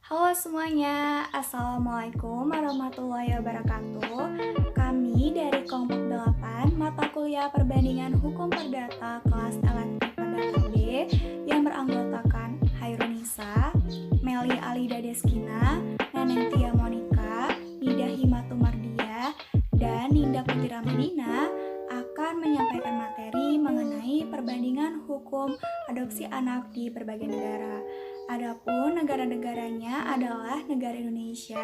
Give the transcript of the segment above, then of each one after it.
Halo semuanya, Assalamualaikum warahmatullahi wabarakatuh. Kami dari kelompok 8 mata kuliah perbandingan hukum perdata kelas elektif perdata B yang beranggotakan Hairunisa, Meli Alida Deskina, Neneng Tia Monika, Nida Himatumardia, dan Ninda Putira Medina akan menyampaikan materi mengenai perbandingan hukum adopsi anak di berbagai negara. Adapun negara-negaranya adalah negara Indonesia,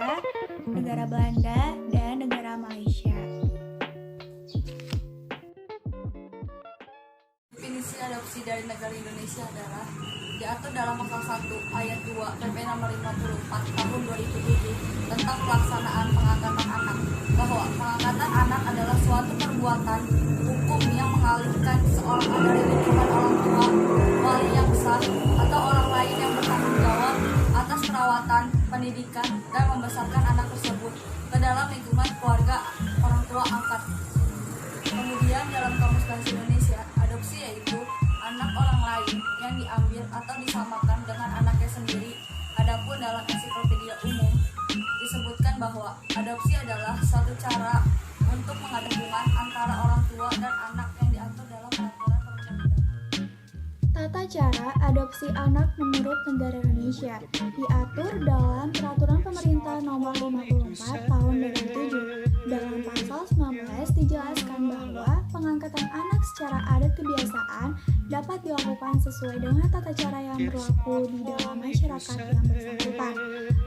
negara Belanda, dan negara Malaysia. Definisi adopsi dari negara Indonesia adalah diatur dalam pasal 1 ayat 2 PP nomor 54 tahun 2007 tentang pelaksanaan pengangkatan anak, bahwa pengangkatan anak adalah suatu perbuatan hukum yang mengalihkan seorang anak dari lingkungan orang tua, wali yang sah, atau orang lain yang bertanggung jawab atas perawatan, pendidikan, dan membesarkan anak tersebut ke dalam lingkungan keluarga orang tua angkat. Kemudian dalam Kamus Bahasa Indonesia, adopsi yaitu anak orang lain yang diambil atau disamakan dengan anaknya sendiri. Adapun dalam ensiklopedia umum disebutkan bahwa adopsi adalah suatu cara untuk menghubungkan antara orang tua dan anak yang diatur dalam peraturan perundang-undangan. Tata cara adopsi anak menurut negara Indonesia diatur dalam Peraturan Pemerintah Nomor 54 Tahun 2007. Dalam pasal 19 dijelaskan bahwa pengangkatan anak secara adat kebiasaan dapat dilakukan sesuai dengan tata cara yang berlaku di dalam masyarakat yang bersangkutan.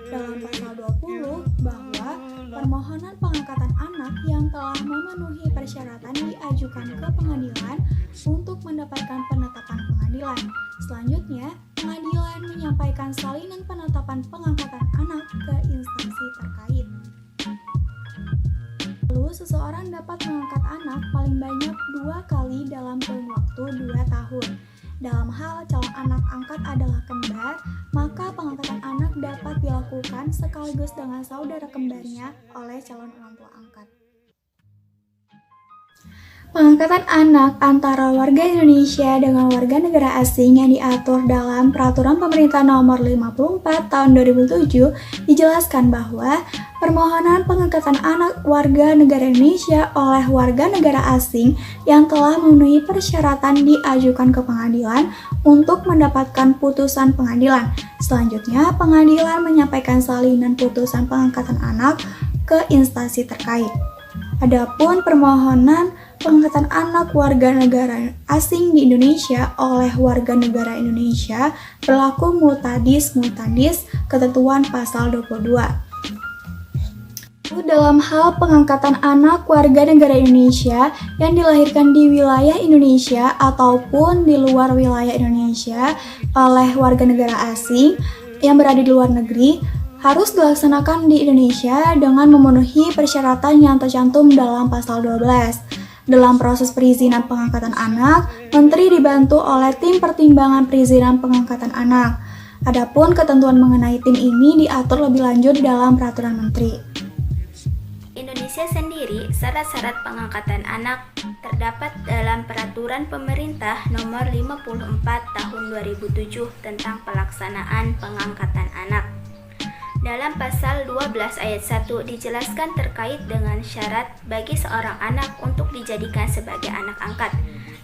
Dalam pasal 20 bahwa permohonan pengangkatan anak yang telah memenuhi persyaratan diajukan ke pengadilan untuk mendapatkan penetapan pengadilan. Selanjutnya, pengadilan menyampaikan salinan penetapan pengangkatan anak ke instansi terkait. Lalu, seseorang dapat mengangkat anak paling banyak 2 kali dalam kurun waktu 2 tahun. Dalam hal calon anak angkat adalah kembar, maka pengangkatan anak dapat dilakukan sekaligus dengan saudara kembarnya oleh calon orang tua angkat. Pengangkatan anak antara warga Indonesia dengan warga negara asing yang diatur dalam Peraturan Pemerintah Nomor 54 Tahun 2007 dijelaskan bahwa permohonan pengangkatan anak warga negara Indonesia oleh warga negara asing yang telah memenuhi persyaratan diajukan ke pengadilan untuk mendapatkan putusan pengadilan. Selanjutnya, pengadilan menyampaikan salinan putusan pengangkatan anak ke instansi terkait. Adapun permohonan pengangkatan anak warga negara asing di Indonesia oleh warga negara Indonesia berlaku mutadis ketentuan pasal 22. Dalam hal pengangkatan anak warga negara Indonesia yang dilahirkan di wilayah Indonesia ataupun di luar wilayah Indonesia oleh warga negara asing yang berada di luar negeri harus dilaksanakan di Indonesia dengan memenuhi persyaratan yang tercantum dalam pasal 12. Dalam proses perizinan pengangkatan anak, Menteri dibantu oleh tim pertimbangan perizinan pengangkatan anak. Adapun ketentuan mengenai tim ini diatur lebih lanjut dalam peraturan Menteri. Indonesia sendiri, syarat-syarat pengangkatan anak terdapat dalam Peraturan Pemerintah Nomor 54 Tahun 2007 tentang pelaksanaan pengangkatan anak. Dalam pasal 12 ayat 1 dijelaskan terkait dengan syarat bagi seorang anak untuk dijadikan sebagai anak angkat.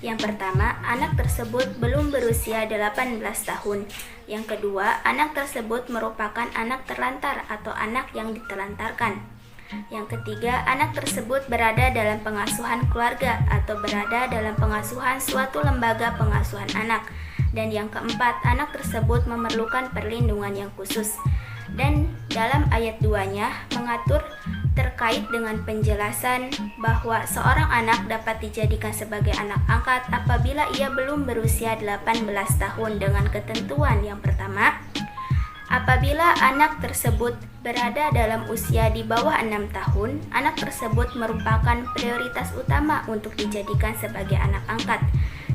Yang pertama, anak tersebut belum berusia 18 tahun. Yang kedua, anak tersebut merupakan anak terlantar atau anak yang ditelantarkan. Yang ketiga, anak tersebut berada dalam pengasuhan keluarga atau berada dalam pengasuhan suatu lembaga pengasuhan anak. Dan yang keempat, anak tersebut memerlukan perlindungan yang khusus. Dan dalam ayat 2-nya mengatur terkait dengan penjelasan bahwa seorang anak dapat dijadikan sebagai anak angkat apabila ia belum berusia 18 tahun dengan ketentuan yang pertama, apabila anak tersebut berada dalam usia di bawah 6 tahun, anak tersebut merupakan prioritas utama untuk dijadikan sebagai anak angkat.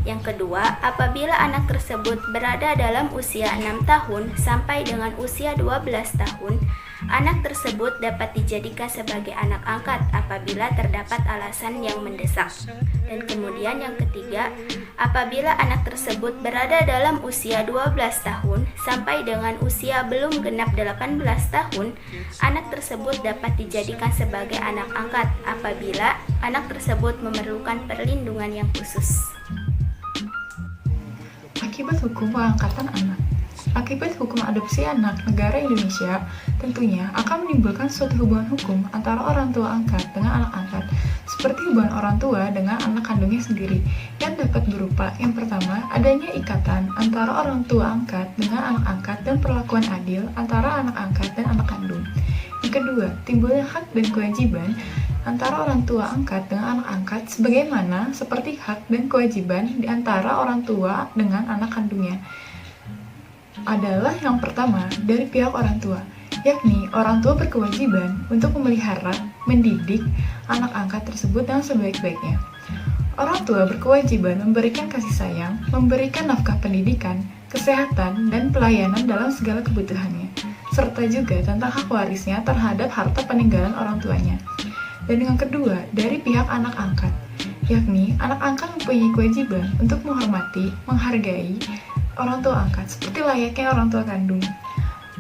Yang kedua, apabila anak tersebut berada dalam usia 6 tahun sampai dengan usia 12 tahun, Anak tersebut dapat dijadikan sebagai anak angkat apabila terdapat alasan yang mendesak. Dan kemudian yang ketiga, apabila anak tersebut berada dalam usia 12 tahun sampai dengan usia belum genap 18 tahun, anak tersebut dapat dijadikan sebagai anak angkat apabila anak tersebut memerlukan perlindungan yang khusus. Akibat hukum pengangkatan anak. Akibat hukum adopsi anak negara Indonesia tentunya akan menimbulkan suatu hubungan hukum antara orang tua angkat dengan anak angkat, seperti hubungan orang tua dengan anak kandungnya sendiri, yang dapat berupa yang pertama, adanya ikatan antara orang tua angkat dengan anak angkat dan perlakuan adil antara anak angkat dan anak kandung. Yang kedua, timbulnya hak dan kewajiban antara orang tua angkat dengan anak angkat sebagaimana seperti hak dan kewajiban di antara orang tua dengan anak kandungnya. Adalah yang pertama dari pihak orang tua, yakni orang tua berkewajiban untuk memelihara, mendidik anak angkat tersebut dengan sebaik-baiknya. Orang tua berkewajiban memberikan kasih sayang, memberikan nafkah pendidikan, kesehatan, dan pelayanan dalam segala kebutuhannya, serta juga tentang hak warisnya terhadap harta peninggalan orang tuanya. Dan yang kedua, dari pihak anak angkat, yakni anak angkat mempunyai kewajiban untuk menghormati, menghargai orang tua angkat seperti layaknya orang tua kandung.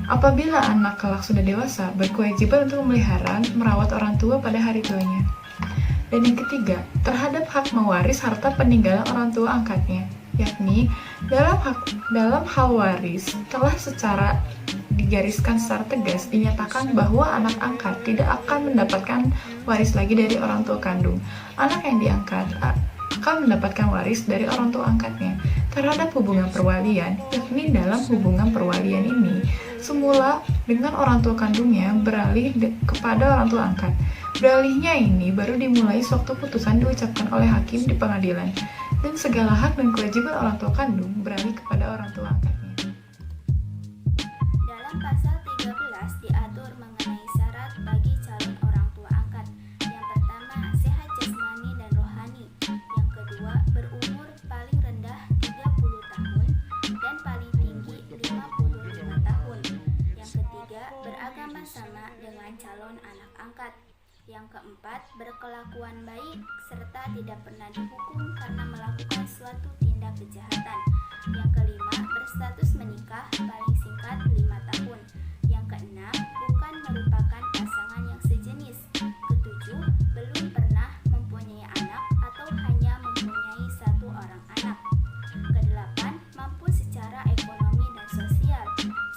Apabila anak kelak sudah dewasa, berkewajiban untuk memelihara, merawat orang tua pada hari tuanya. Dan yang ketiga, terhadap hak mewaris harta peninggalan orang tua angkatnya, yakni dalam hal waris telah secara digariskan secara tegas dinyatakan bahwa anak angkat tidak akan mendapatkan waris lagi dari orang tua kandung. Anak yang diangkat akan mendapatkan waris dari orang tua angkatnya terhadap hubungan perwalian, yakni dalam hubungan perwalian ini semula dengan orang tua kandungnya beralih kepada orang tua angkat. Beralihnya ini baru dimulai sewaktu putusan diucapkan oleh hakim di pengadilan, dan segala hak dan kewajiban orang tua kandung beralih kepada orang tua angkatnya. Dalam pasal 13 diatur mengenai syarat bagi calon orang tua angkat. Yang pertama, sehat jasmani dan rohani. Yang kedua, berumur paling rendah 30 tahun dan paling tinggi 55 tahun. Yang ketiga, beragama sama dengan calon anak angkat. Yang keempat, berkelakuan baik serta tidak pernah dihukum karena melakukan suatu tindak kejahatan. Yang kelima, berstatus menikah paling singkat 5 tahun. Yang keenam, bukan merupakan pasangan yang sejenis. Ketujuh, belum pernah mempunyai anak atau hanya mempunyai satu orang anak. Kedelapan, mampu secara ekonomi dan sosial.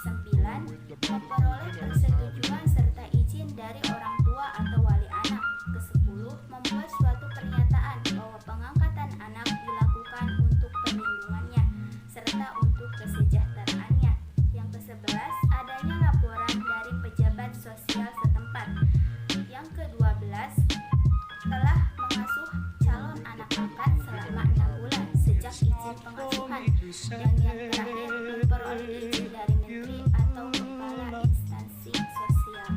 9, memperoleh persetujuan serta izin dari orang tua atau wali anak. Ke-10, membuat suatu pernyataan bahwa pengangkatan anak dilakukan untuk perlindungannya serta untuk kesejahteraannya. Yang ke-11, adanya laporan dari pejabat sosial setempat. Yang ke-12, telah mengasuh calon anak angkat selama 6 bulan sejak izin pengasuhan. Dan yang terakhir, memperoleh izin dari menteri atau kepala instansi sosial.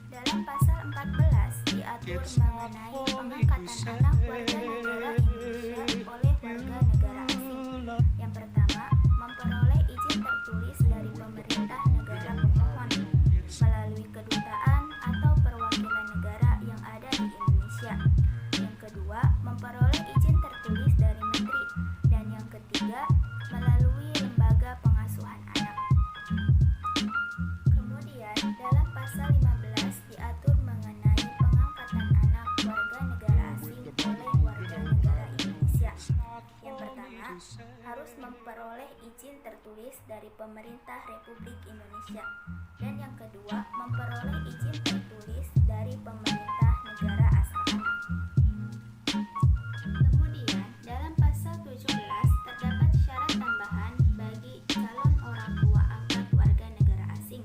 Dalam pasal 14 diatur mengenai pengangkatan anak warga negara Indonesia oleh warga negara asing. Yang pertama, memperoleh izin tertulis dari pemerintah negara pemohon melalui kedutaan atau perwakilan negara yang ada di Indonesia. Yang kedua, memperoleh izin tertulis dari menteri. Dan yang ketiga, melalui lembaga pengasuhan anak. Kemudian, dalam pasal 15 diatur mengenai pengangkatan anak warga negara asing oleh warga negara Indonesia. Yang pertama, harus memperoleh izin tertulis dari pemerintah Republik Indonesia. Dan yang kedua, memperoleh izin tertulis dari pemerintah negara asal anak. Kemudian, dalam pasal 17 terdapat syarat tambahan bagi calon orang tua angkat warga negara asing.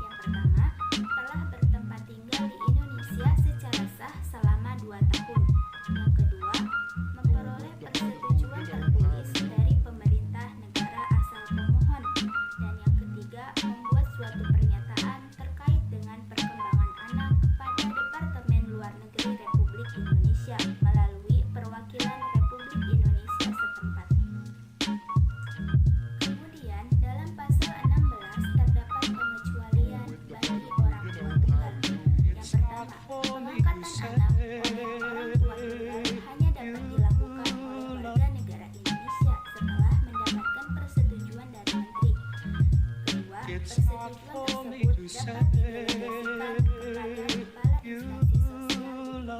Yang pertama, telah bertempat tinggal di Indonesia secara sah selama 2 tahun. Yang kedua, memperoleh persetujuan tertulis dari pemerintah negara asal pemohon. Dan yang ketiga, membuat suatu pernyataan terkait dengan perkembangan anak kepada Departemen Luar Negeri Republik Persetujuan tersebut dapat didelegasikan kepada kepala instansi sosial.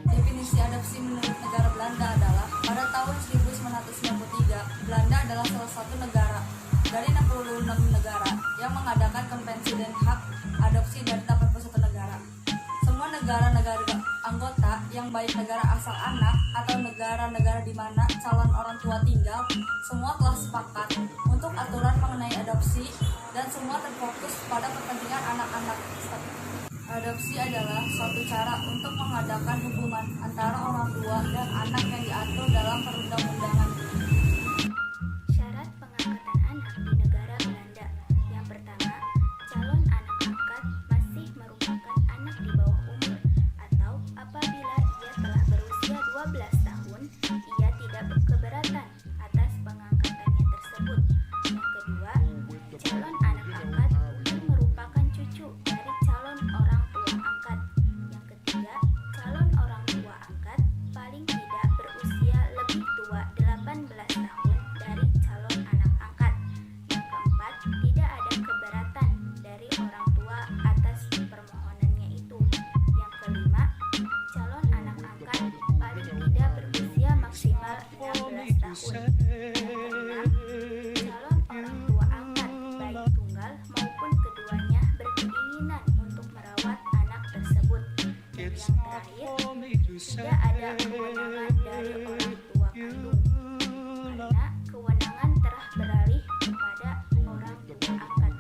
Definisi adopsi menurut negara Belanda adalah pada tahun 1993, Belanda adalah salah satu negara dari 66 negara yang mengadakan konvensi Den Haag adopsi dari 81 negara. Semua negara-negara anggota yang baik negara asal anak atau negara-negara di mana calon orang tua tinggal, semua telah sepakat untuk aturan mengenai adopsi dan semua terfokus pada kepentingan anak-anak. Adopsi adalah suatu cara untuk mengadakan hubungan antara orang tua dan anak yang diatur dalam perundang-undangan. Syarat pengangkatan anak di negara Belanda. Yang pertama, calon anak angkat masih merupakan anak di bawah umur, atau apabila ia telah berusia 12 tahun, ia tidak keberatan atas pengangkatannya tersebut. Yang kedua, calon anak angkat bukan merupakan cucu dari calon orang tua angkat. Yang ketiga, calon orang tua angkat paling tidak berusia lebih tua 18 tahun dari calon anak angkat. Yang keempat, tidak ada keberatan dari orang tua atas permohonannya itu. Yang kelima, calon anak angkat paling tidak berusia maksimal 16 tahun. Yang keenam, calon orang tua angkat baik tunggal maupun keduanya berkeinginan untuk merawat anak tersebut. Dan yang terakhir, tidak ada kewenangan dari orang tua kandung, karena kewenangan telah beralih kepada orang tua angkat.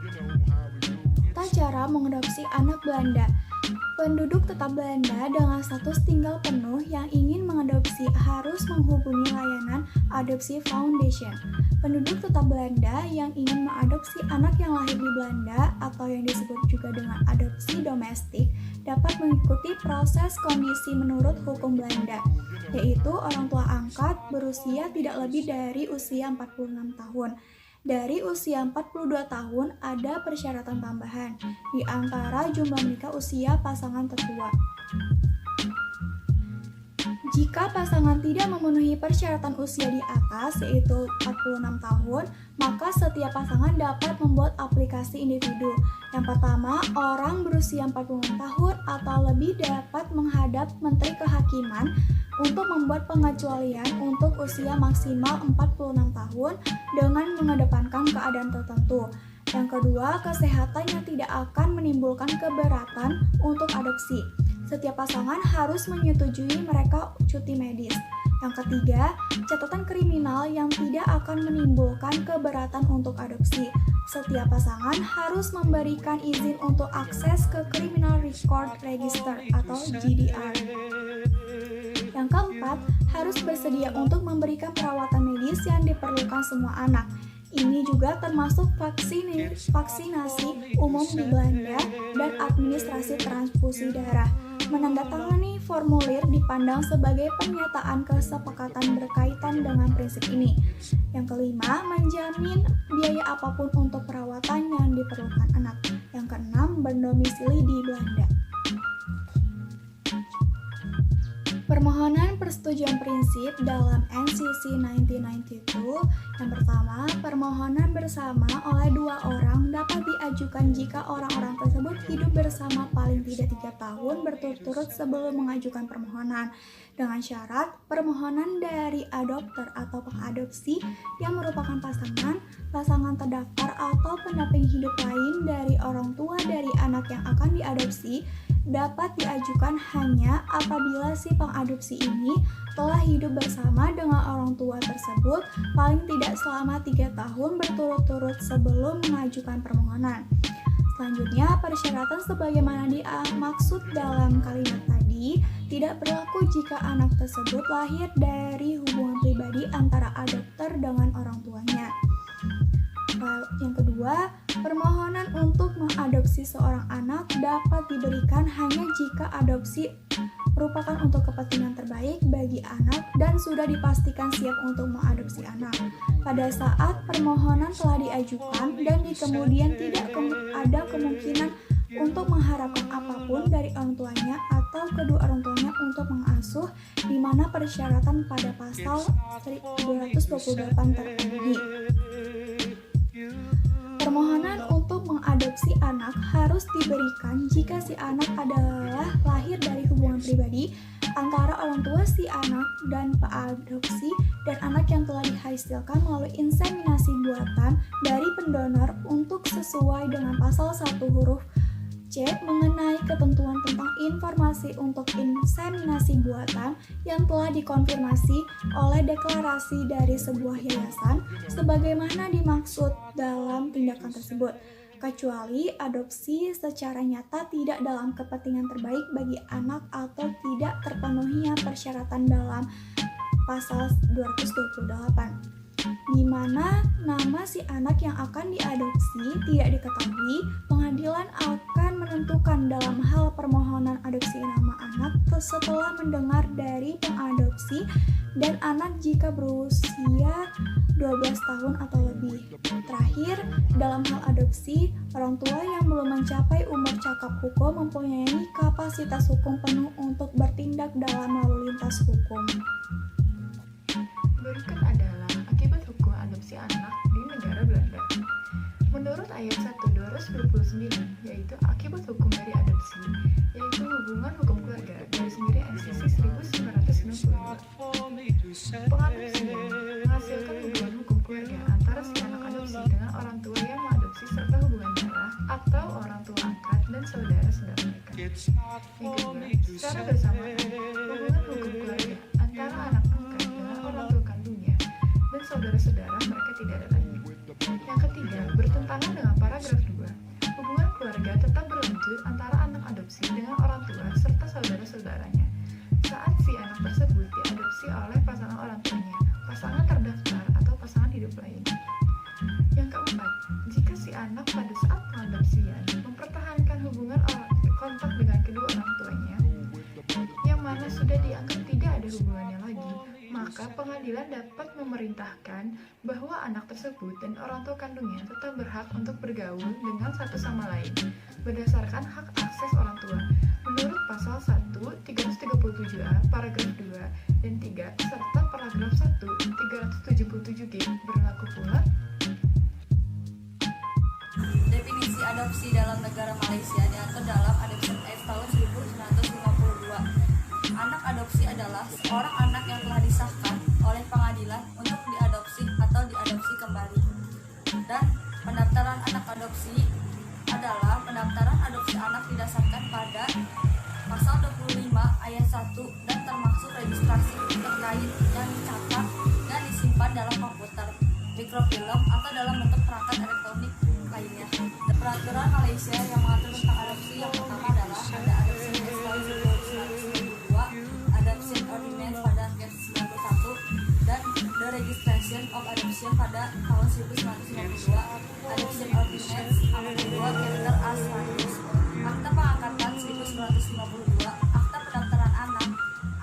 Tata cara mengadopsi anak Belanda. Penduduk tetap Belanda dengan status tinggal penuh yang ingin mengadopsi harus menghubungi layanan Adopsi Foundation. Penduduk tetap Belanda yang ingin mengadopsi anak yang lahir di Belanda atau yang disebut juga dengan adopsi domestik dapat mengikuti proses kondisi menurut hukum Belanda, yaitu orang tua angkat berusia tidak lebih dari usia 46 tahun. Dari usia 42 tahun ada persyaratan tambahan, di antara jumlah menikah usia pasangan tertua. Jika pasangan tidak memenuhi persyaratan usia di atas, yaitu 46 tahun, maka setiap pasangan dapat membuat aplikasi individu. Yang pertama, orang berusia 46 tahun atau lebih dapat menghadap Menteri Kehakiman untuk membuat pengecualian untuk usia maksimal 46 tahun dengan mengedepankan keadaan tertentu. Yang kedua, kesehatannya tidak akan menimbulkan keberatan untuk adopsi. Setiap pasangan harus menyetujui mereka cuti medis. Yang ketiga, catatan kriminal yang tidak akan menimbulkan keberatan untuk adopsi. Setiap pasangan harus memberikan izin untuk akses ke Criminal Record Register atau GDR. Yang keempat, harus bersedia untuk memberikan perawatan medis yang diperlukan semua anak. Ini juga termasuk vaksinasi umum di Belanda dan administrasi transfusi darah. Menandatangani formulir dipandang sebagai pernyataan kesepakatan berkaitan dengan prinsip ini. Yang kelima, menjamin biaya apapun untuk perawatan yang diperlukan anak. Yang keenam, berdomisili di Belanda. Permohonan persetujuan prinsip dalam NCC 1992. Yang pertama, permohonan bersama oleh dua orang dapat diajukan jika orang-orang tersebut hidup bersama paling tidak 3 tahun berturut-turut sebelum mengajukan permohonan. Dengan syarat, permohonan dari adopter atau pengadopsi yang merupakan pasangan terdaftar atau pendamping hidup lain dari orang tua dari anak yang akan diadopsi dapat diajukan hanya apabila si pengadopsi ini telah hidup bersama dengan orang tua tersebut paling tidak selama 3 tahun berturut-turut sebelum mengajukan permohonan. Selanjutnya, persyaratan sebagaimana dimaksud dalam kalimat tadi tidak berlaku jika anak tersebut lahir dari hubungan pribadi antara adopter dengan orang tuanya. Yang kedua, permohonan untuk mengadopsi seorang anak dapat diberikan hanya jika adopsi merupakan untuk kepentingan terbaik bagi anak dan sudah dipastikan siap untuk mengadopsi anak. Pada saat permohonan telah diajukan dan di kemudian tidak ada kemungkinan untuk mengharapkan apapun dari orang tuanya atau kedua orang tuanya untuk mengasuh, di mana persyaratan pada pasal 228 terpenuhi. Permohonan untuk mengadopsi anak harus diberikan jika si anak adalah lahir dari hubungan pribadi antara orang tua si anak dan pengadopsi dan anak yang telah dihasilkan melalui inseminasi buatan dari pendonor untuk sesuai dengan pasal 1 huruf C mengenai ketentuan tentang informasi untuk inseminasi buatan yang telah dikonfirmasi oleh deklarasi dari sebuah yayasan sebagaimana dimaksud dalam tindakan tersebut, kecuali adopsi secara nyata tidak dalam kepentingan terbaik bagi anak atau tidak terpenuhinya persyaratan dalam pasal 228. Di mana nama si anak yang akan diadopsi tidak diketahui, pengadilan akan menentukan dalam hal permohonan adopsi nama anak setelah mendengar dari pengadopsi dan anak jika berusia 12 tahun atau lebih. Terakhir, dalam hal adopsi, orang tua yang belum mencapai umur cakap hukum mempunyai kapasitas hukum penuh untuk bertindak dalam lalu lintas hukum. Berikut adalah akibat hukum adopsi anak di negara Belanda. Menurut ayat 1 229, yaitu akibat hukum dari adopsi, yaitu hubungan hukum keluarga garis miring NCC 1992. Pengadopsian menghasilkan hubungan hukum keluarga antara si anak adopsi dengan orang tua yang mengadopsi serta hubungan darah atau orang tua angkat dan saudara-saudara mereka. Yang kedua, secara bersamaan, hubungan hukum keluarga antara anak angkat dengan orang tua kandungnya dan saudara-saudara mereka tidak ada lagi. Yang ketiga, bertentangan dengan paragraf 2. Hubungan keluarga tetap berlanjut antara anak adopsi dengan orang tua serta saudara-saudaranya saat si anak tersebut diadopsi oleh pasangan orang tuanya, pasangan terdaftar atau pasangan hidup lain. Yang keempat, jika si anak pada saat pengadopsian mempertahankan hubungan kontak dengan kedua orang tuanya yang mana sudah dianggap tidak ada hubungannya lagi, maka pengadilan dapat memerintahkan bahwa anak tersebut dan orang tua kandungnya tetap berhak untuk bergaul dengan satu sama lain berdasarkan hak akses orang tua menurut pasal 1 337A paragraf 2 dan 3 serta paragraf 1 377G berlaku pula. Definisi adopsi dalam negara Malaysia diatur dalam Adoption Act tahun 1952. Anak adopsi adalah seorang anak yang telah disahkan oleh pengadilan untuk diadopsi atau diadopsi kembali. Dan pendaftaran anak adopsi adalah pendaftaran adopsi anak didasarkan pada pasal 25 ayat 1 dan termasuk registrasi terkait yang dicatat dan disimpan dalam komputer, mikrofilm atau dalam bentuk perangkat elektronik lainnya. Peraturan Malaysia yang mengatur tentang adopsi yang pertama adalah ada adopsi tahun 1992, Adoption Ordinance pada tahun 1991, dan The Registration of Adoption pada tahun 1992, Adoption Ordinance Anak kedua Charter as Language, Akta Pengangkatan 1952, Akta Pendaftaran Anak,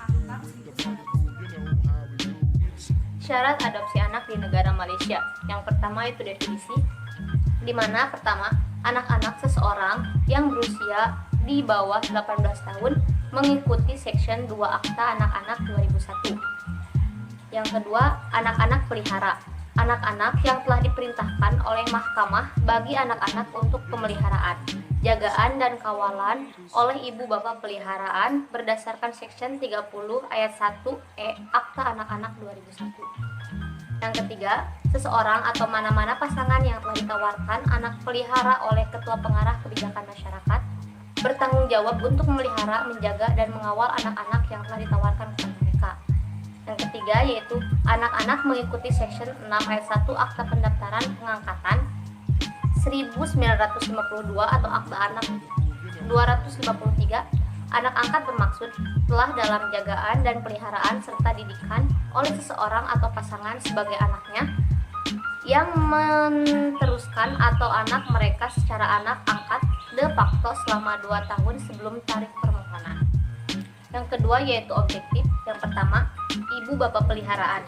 Akta 1952. Syarat adopsi anak di negara Malaysia. Yang pertama itu definisi, di mana pertama, anak-anak seseorang yang berusia di bawah 18 tahun mengikuti Section 2 Akta Anak-anak 2001. Yang kedua, anak-anak pelihara. Anak-anak yang telah diperintahkan oleh mahkamah bagi anak-anak untuk pemeliharaan, jagaan dan kawalan oleh ibu bapak peliharaan berdasarkan Section 30 ayat 1E Akta Anak-anak 2001. Yang ketiga, seseorang atau mana-mana pasangan yang telah ditawarkan anak pelihara oleh Ketua Pengarah Kebijakan Masyarakat bertanggung jawab untuk memelihara, menjaga, dan mengawal anak-anak yang telah ditawarkan kepada mereka. Yang ketiga, yaitu anak-anak mengikuti Section 6 ayat 1 Akta Pendaftaran Pengangkatan 1952 atau Akta Anak 253. Anak angkat bermaksud telah dalam jagaan dan peliharaan serta didikan oleh seseorang atau pasangan sebagai anaknya yang meneruskan atau anak mereka secara anak angkat de facto selama 2 tahun sebelum tarik permohonan. Yang kedua yaitu objektif. Yang pertama, ibu bapak peliharaan.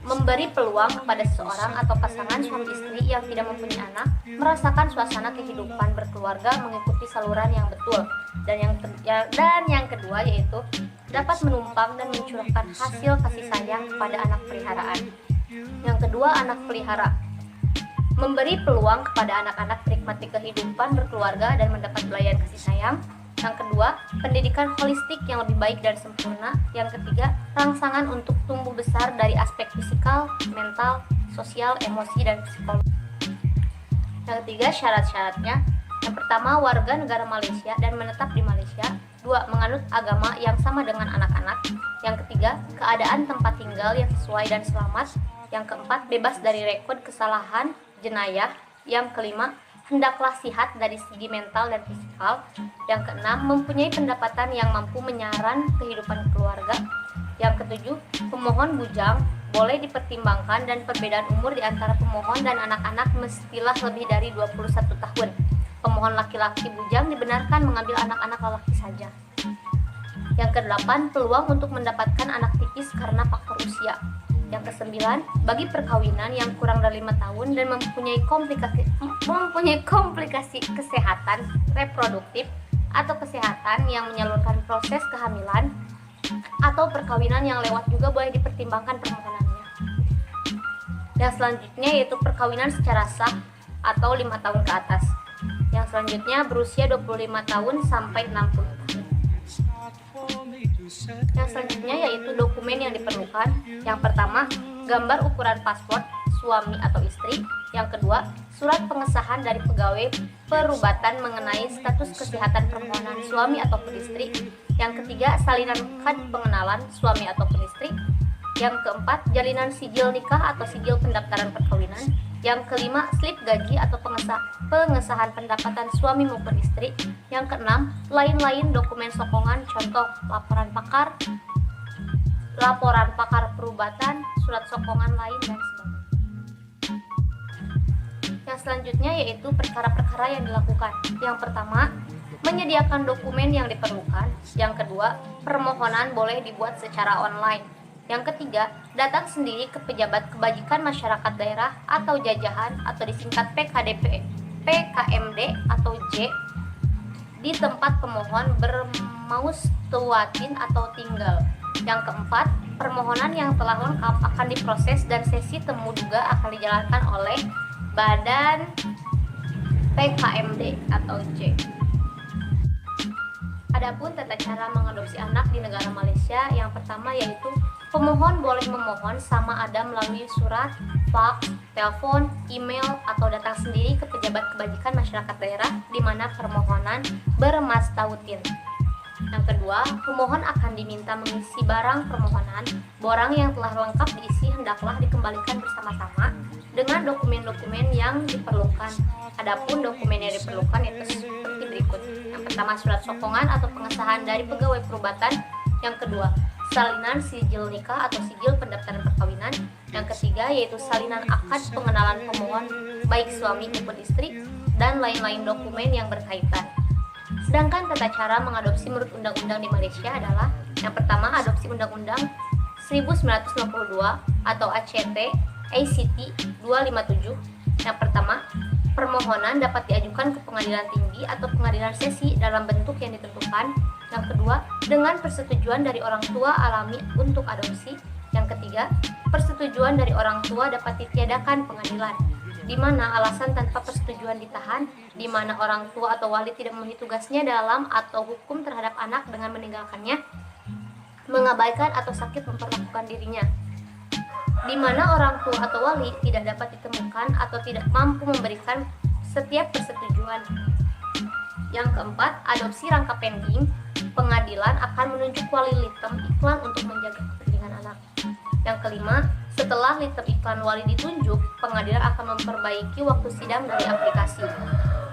memberi peluang kepada seseorang atau pasangan suami istri yang tidak mempunyai anak merasakan suasana kehidupan berkeluarga mengikuti saluran yang betul. Dan yang kedua yaitu dapat menumpang dan mencurahkan hasil kasih sayang kepada anak peliharaan. Yang kedua, anak pelihara memberi peluang kepada anak-anak menikmati kehidupan berkeluarga dan mendapat belayan kasih sayang. Yang kedua, pendidikan holistik yang lebih baik dan sempurna. Yang ketiga, rangsangan untuk tumbuh besar dari aspek fisikal, mental, sosial, emosi, dan psikologi. Yang ketiga, syarat-syaratnya. Yang pertama, warga negara Malaysia dan menetap di Malaysia. Dua, menganut agama yang sama dengan anak-anak. Yang ketiga, keadaan tempat tinggal yang sesuai dan selamat. Yang keempat, bebas dari rekod kesalahan, jenayah. Yang kelima, hendaklah sihat dari segi mental dan fisikal. Yang keenam, mempunyai pendapatan yang mampu menyaran kehidupan keluarga. Yang ketujuh, pemohon bujang boleh dipertimbangkan dan perbedaan umur di antara pemohon dan anak-anak mestilah lebih dari 21 tahun. Pemohon laki-laki bujang dibenarkan mengambil anak-anak lelaki saja. Yang kedelapan, peluang untuk mendapatkan anak tipis karena faktor usia. Yang kesembilan, bagi perkawinan yang kurang dari 5 tahun dan mempunyai komplikasi kesehatan reproduktif atau kesehatan yang menyalurkan proses kehamilan atau perkawinan yang lewat juga boleh dipertimbangkan permohonannya. Yang selanjutnya yaitu perkawinan secara sah atau 5 tahun ke atas. Yang selanjutnya berusia 25 tahun sampai 60 tahun. Yang selanjutnya yaitu dokumen yang diperlukan. Yang pertama, gambar ukuran paspor suami atau istri. Yang kedua, surat pengesahan dari pegawai perubatan mengenai status kesehatan permohonan suami ataupun istri. Yang ketiga, salinan kad pengenalan suami ataupun istri. Yang keempat, jalinan sijil nikah atau sijil pendaftaran perkawinan. Yang kelima, slip gaji atau pengesahan pendapatan suami maupun istri. Yang keenam, lain-lain dokumen sokongan, contoh laporan pakar perubatan, surat sokongan lain, dan sebagainya. Yang selanjutnya yaitu perkara-perkara yang dilakukan. Yang pertama, menyediakan dokumen yang diperlukan. Yang kedua, permohonan boleh dibuat secara online. Yang ketiga, datang sendiri ke pejabat kebajikan masyarakat daerah atau jajahan atau disingkat PKDP, PKMD atau J di tempat pemohon bermaustuatin atau tinggal. Yang keempat, permohonan yang telah lengkap akan diproses dan sesi temu duga akan dijalankan oleh Badan PKMD atau J. Adapun tata cara mengadopsi anak di negara Malaysia, yang pertama yaitu pemohon boleh memohon sama ada melalui surat, fax, telepon, email, atau datang sendiri ke pejabat kebajikan masyarakat daerah di mana permohonan bermastautin. Yang kedua, pemohon akan diminta mengisi barang permohonan. Barang yang telah lengkap diisi hendaklah dikembalikan bersama-sama dengan dokumen-dokumen yang diperlukan. Adapun dokumen yang diperlukan itu seperti berikut. Yang pertama, surat sokongan atau pengesahan dari pegawai perubatan. Yang kedua, salinan sijil nikah atau sijil pendaftaran perkawinan. Yang ketiga yaitu salinan akad pengenalan pemohon baik suami maupun istri dan lain-lain dokumen yang berkaitan. Sedangkan tata cara mengadopsi menurut undang-undang di Malaysia adalah yang pertama, adopsi undang-undang 1952 atau ACT 257. Yang pertama, permohonan dapat diajukan ke pengadilan tinggi atau pengadilan sesi dalam bentuk yang ditentukan. Yang kedua, dengan persetujuan dari orang tua alami untuk adopsi. Yang ketiga, persetujuan dari orang tua dapat ditiadakan pengadilan, di mana alasan tanpa persetujuan ditahan, di mana orang tua atau wali tidak memenuhi tugasnya dalam atau hukum terhadap anak dengan meninggalkannya, mengabaikan atau sakit memperlakukan dirinya, di mana orang tua atau wali tidak dapat ditemukan atau tidak mampu memberikan setiap persetujuan. Yang keempat, adopsi rangka pending. Pengadilan akan menunjuk wali litem iklan untuk menjaga kepentingan anak. Yang kelima, setelah litem iklan wali ditunjuk, pengadilan akan memperbaiki waktu sidang dari aplikasi.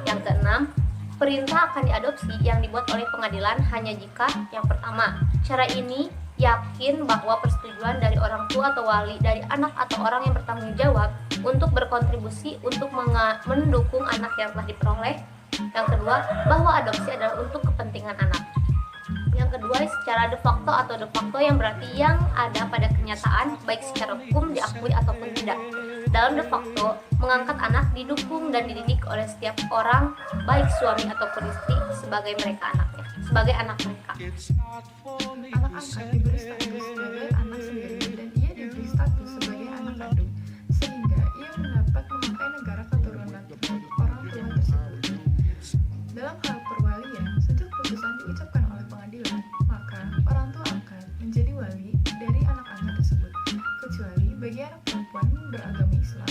Yang keenam, perintah akan diadopsi yang dibuat oleh pengadilan hanya jika yang pertama, cara ini yakin bahwa persetujuan dari orang tua atau wali dari anak atau orang yang bertanggung jawab untuk berkontribusi untuk mendukung anak yang telah diperoleh. Yang kedua, bahwa adopsi adalah untuk kepentingan anak. Yang kedua secara de facto atau de facto yang berarti yang ada pada kenyataan baik secara hukum diakui ataupun tidak. Dalam de facto, mengangkat anak didukung dan dididik oleh setiap orang baik suami ataupun istri sebagai anak mereka. Anak angkat diberi status sebagai anak sendiri dan ia diberi status sebagai anak kandung, sehingga ia mendapat memakai negara keturunan orang tua tersebut. Dalam hal perwalian, sejak putusan diucapkan oleh pengadilan, maka orang tua angkat menjadi wali dari anak angkat tersebut, kecuali bagi anak perempuan beragama Islam.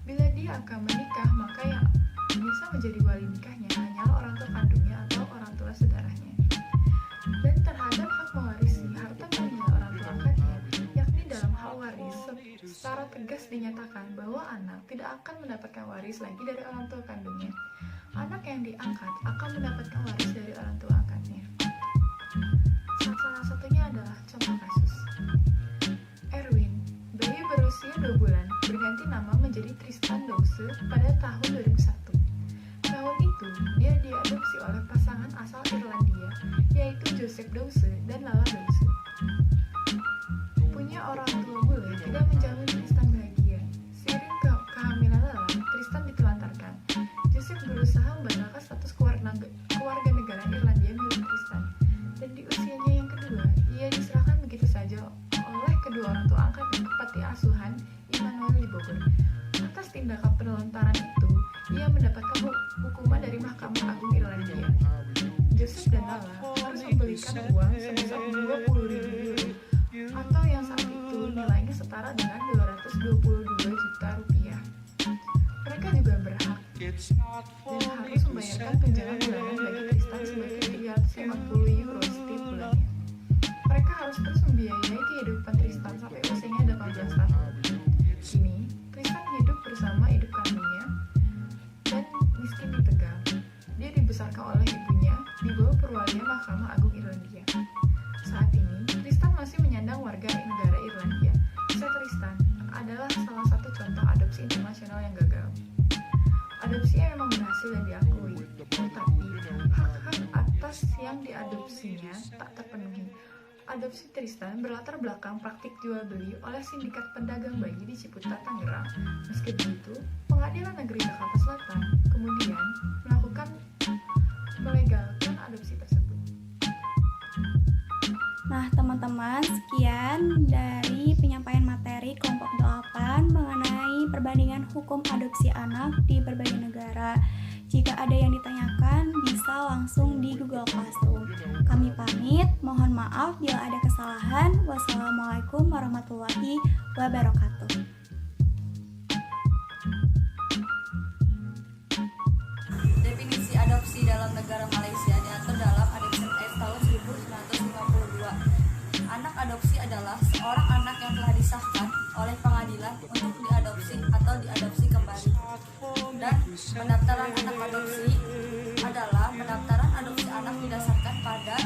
Bila dia akan menikah, maka yang bisa menjadi wali nikahnya hanyalah orang tua kandungnya atau orang tua saudaranya. Dan terhadap hak mewarisi harta benda orang tua angkatnya, yakni dalam hal waris, secara tegas dinyatakan bahwa anak tidak akan mendapatkan waris lagi dari orang tua kandungnya. Anak yang diangkat akan mendapatkan waris dari orang tua angkatnya. Salah satunya adalah contoh kasus. Erwin, bayi berusia 2 bulan, berganti nama menjadi Tristan Dawson pada tahun 2001. Tahun itu, dia diadopsi oleh pasangan asal Irlandia, yaitu Joseph Dawson dan Lala Dawson. Punya orang tua bule tidak menjamin Tristan bahagia. Seiring kehamilan Lala, Tristan ditelantarkan. Joseph berusaha membatalkan status keluarga negara Irlandia milik Tristan. Dan di usianya yang kedua, ia diserahkan begitu saja oleh kedua orang tua angkatnya ke panti asuhan Immanuel di Bogor. Atas tindakan penelantaran itu, ia mendapatkan hukuman dari Mahkamah Agung Irlandia. Joseph dan Lala harus membelikan uang sebesar 20.000 euro atau yang saat itu nilainya setara dengan 222 juta rupiah. Mereka juga berhak dan harus membayarkan tunjangan bulanan bagi Tristan sebanyak 350 euro setiap bulannya. Mereka harus terus membiayai kehidupan Tristan sampai usianya 18 tahun. Kini, Tristan hidup bersama ibu kandungnya dan miskin di Tegal. Dia dibesarkan oleh ibunya di bawah perwalian Mahkamah Agung Irlandia. Saat ini, Tristan masih menyandang warga negara Irlandia. Kisah Tristan adalah salah satu contoh adopsi internasional yang gagal. Adopsinya memang berhasil dan diakui, tetapi hak-hak atas yang diadopsinya tak terpenuhi. Adopsi Tristan berlatar belakang praktik jual beli oleh sindikat pedagang bayi di Ciputat, Tangerang. Meski begitu, Pengadilan Negeri Jakarta Selatan kemudian melegalkan adopsi tersebut. Nah, teman-teman, sekian dari penyampaian materi kelompok 8 mengenai perbandingan hukum adopsi anak di berbagai negara. Jika ada yang ditanyakan, bisa langsung di Google Classroom. Kami pamit, mohon maaf bila ada kesalahan. Wassalamualaikum warahmatullahi wabarakatuh. Definisi adopsi dalam negara Malaysia diatur dalam Adoption Act tahun 1952. Anak adopsi adalah seorang anak yang telah disahkan oleh pengadilan untuk diadopsi atau diadopsi kembali. Dan pendaftaran anak adopsi adalah pendaftaran adopsi anak didasarkan pada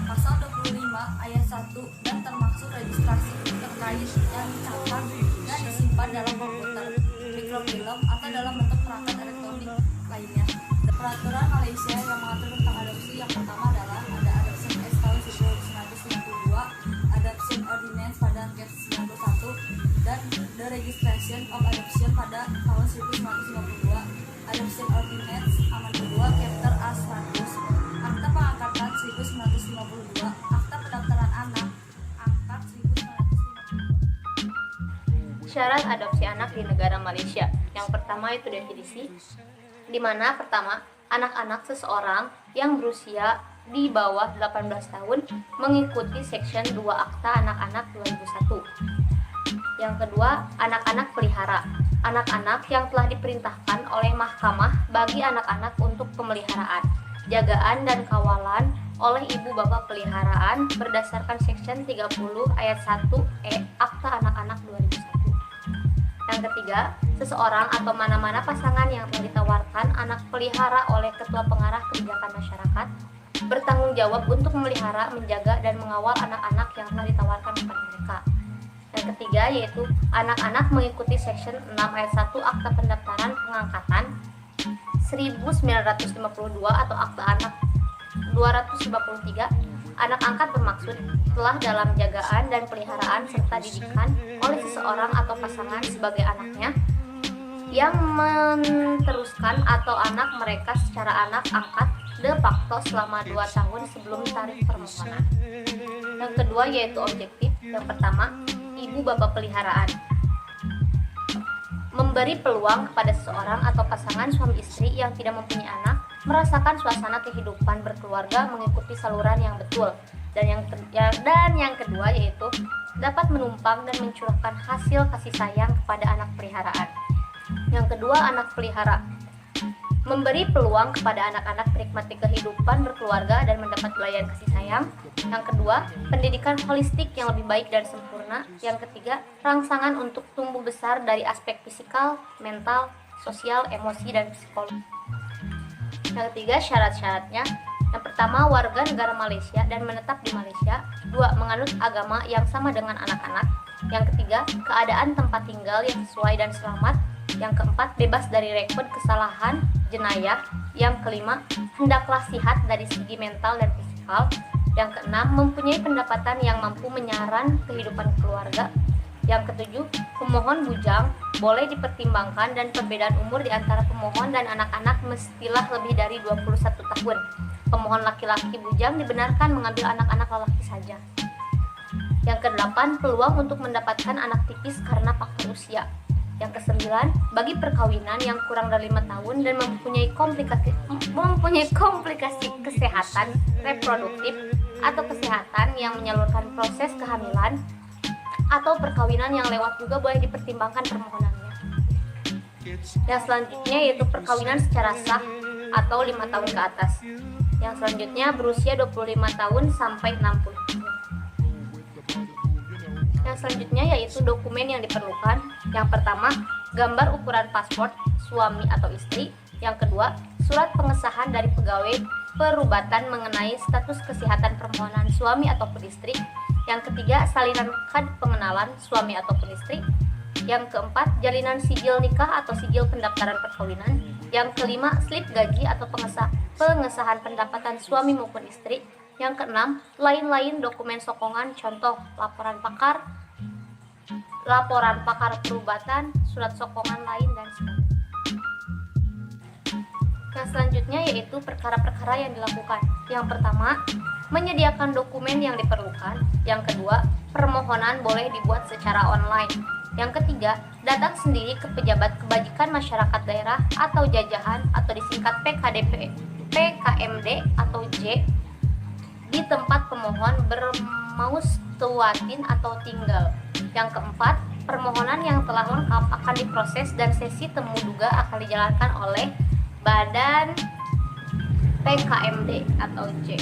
pasal 25 ayat 1 dan termasuk registrasi terkait yang dicatat dan disimpan dalam komputer, mikrofilm atau dalam bentuk perangkat elektronik lainnya. Peraturan Malaysia yang mengatur tentang adopsi yang pertama adalah ada Adoption Act tahun 1992, Adoption Ordinance pada Cap 91, dan The Registration of Adoption pada tahun 1952, Adoption Ordinance Aman kedua Chapter A100, Akta Pengangkatan 1952, Akta Pendaftaran Anak Angkat 1952. Syarat adopsi anak di negara Malaysia. Yang pertama itu definisi, di mana pertama, anak-anak seseorang yang berusia di bawah 18 tahun mengikuti Section 2 Akta Anak-anak 2001. Yang kedua, anak-anak pelihara. Anak-anak yang telah diperintahkan oleh mahkamah bagi anak-anak untuk pemeliharaan, jagaan dan kawalan oleh ibu bapak peliharaan berdasarkan Section 30 ayat 1E Akta Anak-anak 2001. Yang ketiga, seseorang atau mana-mana pasangan yang telah ditawarkan anak pelihara oleh Ketua Pengarah Kebijakan Masyarakat bertanggung jawab untuk memelihara, menjaga, dan mengawal anak-anak yang telah ditawarkan kepada mereka. Yang ketiga yaitu anak-anak mengikuti Section 6 ayat 1 Akta Pendaftaran Pengangkatan 1952 atau Akta Anak 253. anak angkat bermaksud telah dalam jagaan dan peliharaan serta didikan oleh seseorang atau pasangan sebagai anaknya yang meneruskan atau anak mereka secara anak angkat de facto selama 2 tahun sebelum tarikh permohonan. Yang kedua yaitu objektif. Yang pertama, ibu bapak peliharaan. Memberi peluang kepada seseorang atau pasangan suami istri yang tidak mempunyai anak merasakan suasana kehidupan berkeluarga mengikuti saluran yang betul. Dan yang kedua yaitu dapat menumpang dan mencurahkan hasil kasih sayang kepada anak peliharaan. Yang kedua, anak pelihara. Memberi peluang kepada anak-anak menikmati kehidupan berkeluarga dan mendapat belayan kasih sayang. Yang kedua, pendidikan holistik yang lebih baik dan sempurna. Yang ketiga, rangsangan untuk tumbuh besar dari aspek fisikal, mental, sosial, emosi, dan psikologi. Yang ketiga, syarat-syaratnya. Yang pertama, warga negara Malaysia dan menetap di Malaysia. 2. Menganut agama yang sama dengan anak-anak. Yang ketiga, keadaan tempat tinggal yang sesuai dan selamat. Yang keempat, bebas dari rekod kesalahan, jenayah. Yang kelima, hendaklah sihat dari segi mental dan fisikal. Yang keenam, mempunyai pendapatan yang mampu menyaran kehidupan keluarga. Yang ketujuh, pemohon bujang boleh dipertimbangkan dan perbedaan umur di antara pemohon dan anak-anak mestilah lebih dari 21 tahun. Pemohon laki-laki bujang dibenarkan mengambil anak-anak lelaki saja. Yang kedelapan, peluang untuk mendapatkan anak tipis karena faktor usia. Yang kesembilan, bagi perkawinan yang kurang dari 5 tahun dan mempunyai komplikasi kesehatan reproduktif atau kesehatan yang menyalurkan proses kehamilan atau perkawinan yang lewat juga boleh dipertimbangkan permohonannya. Yang selanjutnya yaitu perkawinan secara sah atau 5 tahun ke atas. Yang selanjutnya berusia 25 tahun sampai 60 tahun. Yang selanjutnya yaitu dokumen yang diperlukan. Yang pertama, gambar ukuran paspor suami atau istri. Yang kedua, surat pengesahan dari pegawai perubatan mengenai status kesehatan permohonan suami ataupun istri. Yang ketiga, salinan kad pengenalan suami ataupun istri. Yang keempat, jalinan sijil nikah atau sijil pendaftaran perkawinan. Yang kelima, slip gaji atau pengesahan pendapatan suami maupun istri. Yang keenam, lain-lain dokumen sokongan, contoh laporan pakar perubatan, surat sokongan lain, dan sebagainya. Yang selanjutnya yaitu perkara-perkara yang dilakukan. Yang pertama, menyediakan dokumen yang diperlukan. Yang kedua, permohonan boleh dibuat secara online. Yang ketiga, datang sendiri ke pejabat kebajikan masyarakat daerah atau jajahan atau disingkat PKMD atau J di tempat pemohon bermaustuatin atau tinggal. Yang keempat, permohonan yang telah lengkap akan diproses dan sesi temu duga akan dijalankan oleh Badan PKMD atau J.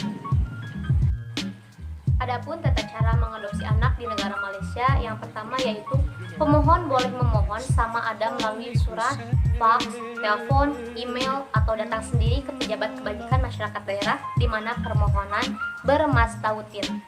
Adapun tata cara mengadopsi anak di negara Malaysia, yang pertama yaitu pemohon boleh memohon sama ada melalui surat, fax, telepon, email, atau datang sendiri ke pejabat kebajikan masyarakat daerah di mana permohonan bermastautin.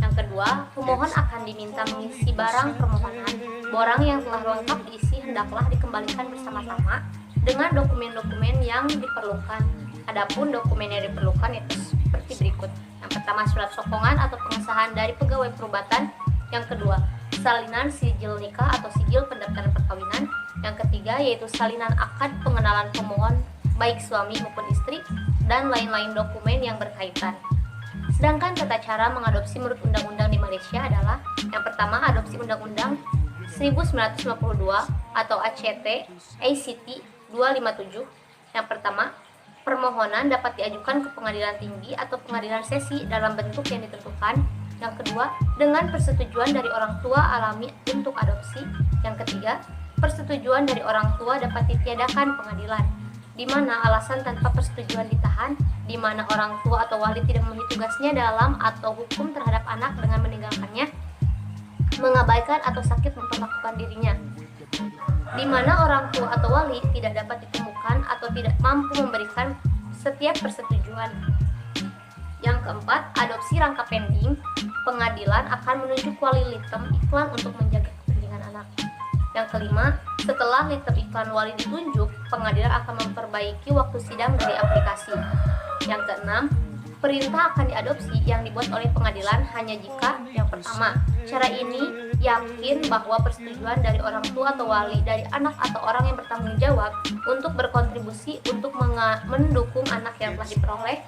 Yang kedua, pemohon akan diminta mengisi barang permohonan. Barang yang telah lengkap diisi hendaklah dikembalikan bersama-sama dengan dokumen-dokumen yang diperlukan. Adapun dokumen yang diperlukan itu seperti berikut. Yang pertama, surat sokongan atau pengesahan dari pegawai perubatan. Yang kedua, salinan sijil nikah atau sijil pendaftaran perkawinan. Yang ketiga yaitu salinan akad pengenalan pemohon baik suami maupun istri dan lain-lain dokumen yang berkaitan. Sedangkan tata cara mengadopsi menurut undang-undang di Malaysia adalah yang pertama, adopsi undang-undang 1952 atau ACT 257. Yang pertama, permohonan dapat diajukan ke pengadilan tinggi atau pengadilan sesi dalam bentuk yang ditentukan. Yang kedua, dengan persetujuan dari orang tua alami untuk adopsi. Yang ketiga, persetujuan dari orang tua dapat ditiadakan pengadilan, di mana alasan tanpa persetujuan ditahan, di mana orang tua atau wali tidak memenuhi tugasnya dalam atau hukum terhadap anak dengan meninggalkannya, mengabaikan atau sakit memperlakukan dirinya, di mana orang tua atau wali tidak dapat ditemukan atau tidak mampu memberikan setiap persetujuan. Yang keempat, adopsi rangka pending, pengadilan akan menunjuk wali litem iklan untuk menjaga kepentingan anak. Yang kelima, setelah litem iklan wali ditunjuk, pengadilan akan memperbaiki waktu sidang dari aplikasi. Yang keenam, perintah akan diadopsi yang dibuat oleh pengadilan hanya jika yang pertama, cara ini yakin bahwa persetujuan dari orang tua atau wali dari anak atau orang yang bertanggung jawab untuk berkontribusi untuk mendukung anak yang telah diperoleh.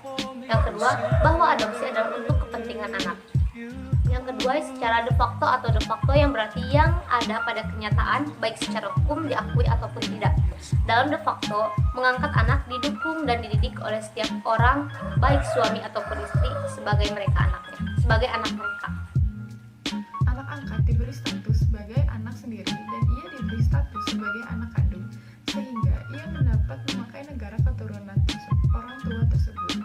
Yang kedua, bahwa adopsi adalah untuk kepentingan anak. Yang kedua, secara de facto yang berarti yang ada pada kenyataan baik secara hukum diakui ataupun tidak. Dalam de facto, mengangkat anak didukung dan dididik oleh setiap orang baik suami ataupun istri sebagai anak mereka. Anak angkat diberi status sebagai anak sendiri dan ia diberi status sebagai anak kandung, sehingga ia mendapat memakai negara keturunan orang tua tersebut.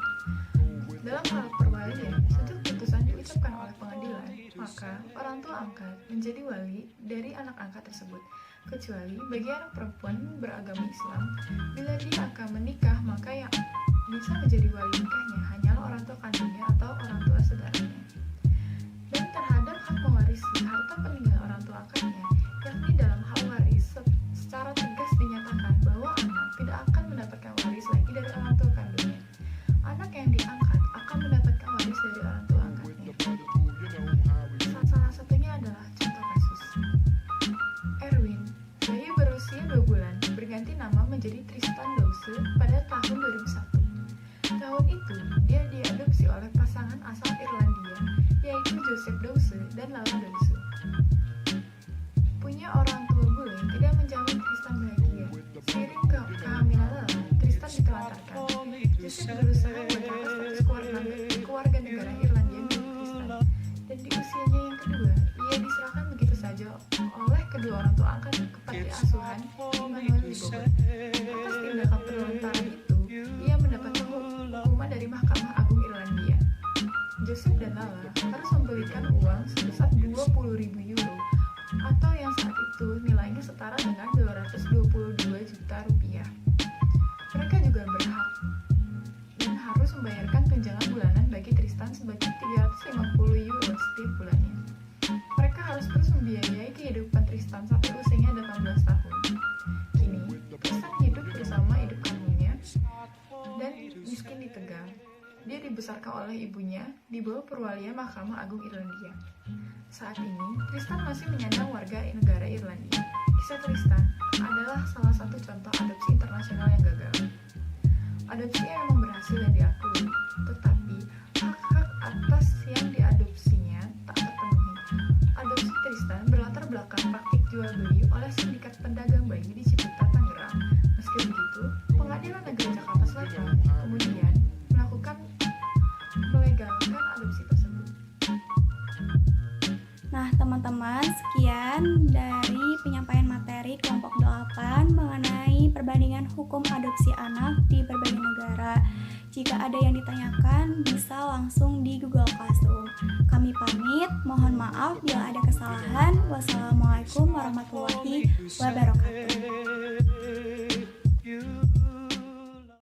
Dalam hal perwalian, sejak putusan diucapkan oleh pengadilan, maka orang tua angkat menjadi wali dari anak angkat tersebut, kecuali bagi anak perempuan beragama Islam. Bila dia akan menikah, maka yang bisa menjadi wali nikahnya hanyalah orang tua kandungnya atau orang tua saudaranya. Dan terhadap hak mewarisi harta peninggalan orang tua angkatnya, yakni dalam hal waris secara tegas dinyatakan bahwa anak tidak akan mendapatkan waris lagi dari orang tua kandungnya. Anak yang diangkat akan mendapatkan waris dari orang tua angkatnya. Salah satunya adalah contoh kasus Erwin, bayi berusia 2 bulan, berganti nama menjadi Tristan Dawson pada tahun 2001. Tahun itu, dia diadopsi oleh pasangan asal Irlandia, yaitu Joseph Dawson dan Lala Dawson. Punya orang tua bule tidak menjamin Tristan bahagia. Seiring kehamilan Lala, Tristan ditelantarkan. Joseph berusaha mengangkat status keluarga negara Irlandia milik Tristan. Dan di usianya yang kedua, ia diserahkan begitu saja oleh kedua orang tua angkat ke panti asuhan Immanuel di Bogor. Atas tindakan penelantaran itu, ia mendapatkan hukuman dari Mahkamah Agung Irlandia. Joseph dan Lala harus memberikan uang sebesar 20.000 euro atau yang saat itu nilainya setara dengan 222 juta rupiah. Mereka juga berhak dan harus membayarkan tunjangan bulanan bagi Tristan sebanyak 350 euro setiap bulannya. Mereka harus terus membiayai kehidupan Tristan sampai usianya 18 tahun. Kini, Tristan hidup bersama ibu kandungnya dan miskin di Tegal. Dia dibesarkan oleh ibunya di bawah perwalian Mahkamah Agung Irlandia. Saat ini, Tristan masih menyandang warga negara Irlandia. Kisah Tristan adalah salah satu contoh adopsi internasional yang gagal. Adopsi yang memang berhasil dan diakui, tetapi hak-hak atas yang diadopsinya tak terpenuhi. Adopsi Tristan berlatar belakang praktik jual beli oleh sindikat pedagang bayi di Ciputat, Tangerang. Meski begitu, Pengadilan Negeri Jakarta Selatan kemudian melegalkan adopsi tersebut. Nah, teman-teman, sekian dari penyampaian materi kelompok 8 mengenai perbandingan hukum adopsi anak di berbagai negara. Jika ada yang ditanyakan, bisa langsung di Google Classroom. Kami pamit, mohon maaf bila ada kesalahan. Wassalamualaikum warahmatullahi wabarakatuh.